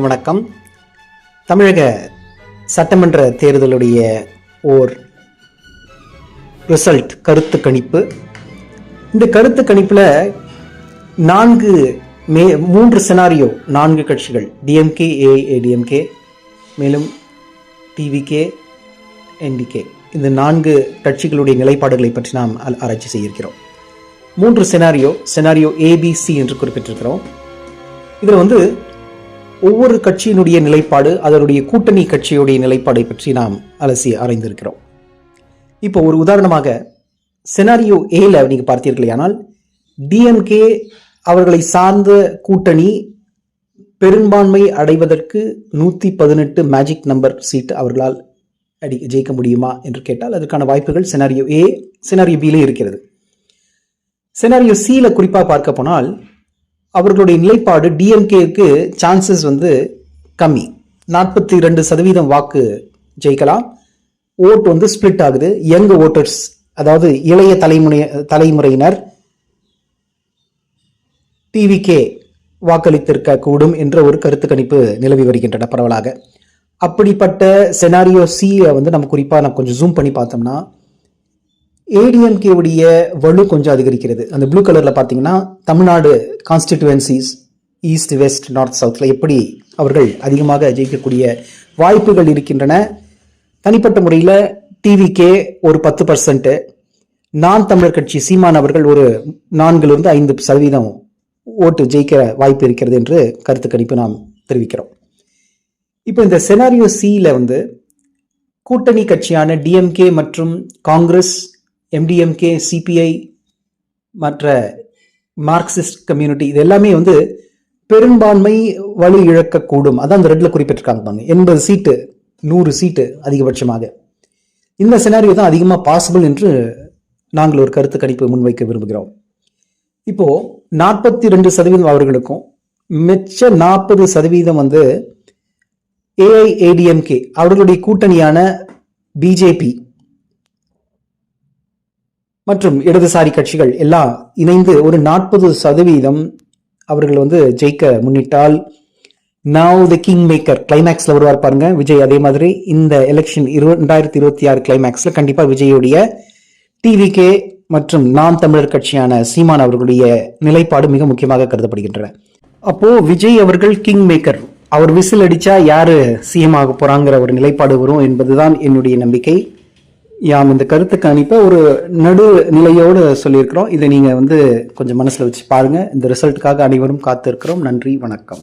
வணக்கம். தமிழக சட்டமன்ற தேர்தலுடைய ஓர் ரிசல்ட் கருத்து கணிப்பு. இந்த கருத்து கணிப்பில் 3 செனாரியோ, 4 கட்சிகள் டிஎம்கே, ஏஐஏடிஎம்கே, மேலும் டிவிகே, என்டிகே, இந்த 4 கட்சிகளுடைய நிலைப்பாடுகளை பற்றி நாம் ஆராய்ச்சி செய்திருக்கிறோம். 3 செனாரியோ ஏபிசி என்று குறிப்பிட்டிருக்கிறோம். இதில் ஒவ்வொரு கட்சியினுடைய நிலைப்பாடு, அதனுடைய கூட்டணி கட்சியுடைய நிலைப்பாடை பற்றி நாம் அலசி ஆராய்ந்திருக்கிறோம். இப்போ ஒரு உதாரணமாக செனாரியோ ஏல நீங்க பார்த்தீர்களேயானால், டிஎம்கே அவர்களை சார்ந்த கூட்டணி பெரும்பான்மை அடைவதற்கு 118 மேஜிக் நம்பர் சீட் அவர்களால் ஜெயிக்க முடியுமா என்று கேட்டால் அதற்கான வாய்ப்புகள் செனாரியோ ஏ, செனாரியோ பியிலே இருக்கிறது. செனாரியோ சில குறிப்பாக பார்க்க போனால் அவர்களுடைய நிலைப்பாடு டிஎம்கேக்கு சான்சஸ் கம்மி. 42% வாக்கு ஜெயிக்கலாம். ஓட்டு ஸ்பிளிட் ஆகுது. யங் ஓட்டர்ஸ், அதாவது இளைய தலைமுறையினர் டிவிகே வாக்களித்திருக்க கூடும் என்ற ஒரு கருத்து கணிப்பு நிலவி வருகின்றன பரவலாக. அப்படிப்பட்ட செனாரியோ சியை நம்ம குறிப்பாக கொஞ்சம் ஜூம் பண்ணி பார்த்தோம்னா ஏடிஎம்கே உடைய வலு கொஞ்சம் அதிகரிக்கிறது. அந்த ப்ளூ கலர்ல பார்த்தீங்கன்னா தமிழ்நாடு கான்ஸ்டிடியூவன்சிஸ் ஈஸ்ட், வெஸ்ட், நார்த், சவுத்ல எப்படி அவர்கள் அதிகமாக ஜெயிக்கக்கூடிய வாய்ப்புகள் இருக்கின்றன. தனிப்பட்ட முறையில் டிவிகே ஒரு 10%, நான் தமிழர் கட்சி சீமான் அவர்கள் ஒரு 4-5% ஓட்டு ஜெயிக்க வாய்ப்பு இருக்கிறது என்று கருத்து கணிப்பு நாம் தெரிவிக்கிறோம். இப்போ இந்த செனாரியோ சியில கூட்டணி கட்சியான டிஎம்கே மற்றும் காங்கிரஸ், எம்டிஎம்கே, சிபிஐ, மற்ற மார்க்சிஸ்ட் கம்யூனிட்டி, இது எல்லாமே பெரும்பான்மை வலு இழக்கக்கூடும். அதான் அந்த ரெட்ல குறிப்பிட்டிருக்காங்க. 80 சீட்டு, 100 சீட்டு அதிகபட்சமாக. இந்த செனாரியோ தான் அதிகமாக பாசிபிள் என்று நாங்கள் ஒரு கருத்து கணிப்பு முன்வைக்க விரும்புகிறோம். இப்போ 42% அவர்களுக்கும் மிச்ச 40% ஏஐஏடிஎம்கே அவர்களுடைய கூட்டணியான பிஜேபி மற்றும் இடதுசாரி கட்சிகள் எல்லாம் இணைந்து ஒரு 40% அவர்கள் ஜெயிக்க முன்னிட்டால், நவ் தி கிங் மேக்கர் கிளைமேக்ஸ்ல வருவார் பாருங்க விஜய். அதே மாதிரி இந்த எலெக்ஷன் 2026 கிளைமேக்ஸ்ல கண்டிப்பா விஜயுடைய டிவிகே மற்றும் நான் தமிழர் கட்சியான சீமான் அவர்களுடைய நிலைப்பாடு மிக முக்கியமாக கருதப்படுகின்றன. அப்போ விஜய் அவர்கள் கிங் மேக்கர், அவர் விசில் அடிச்சா யாரு சிஎம் ஆக போறாங்கிற ஒரு நிலைப்பாடு வரும் என்பதுதான் என்னுடைய நம்பிக்கை. யாம் இந்த கருத்து கணிப்பை ஒரு நடு நிலையோடு சொல்லியிருக்கிறோம். இதை நீங்க கொஞ்சம் மனசுல வச்சு பாருங்க. இந்த ரிசல்ட்டுக்காக அனைவரும் காத்திருக்கிறோம். நன்றி, வணக்கம்.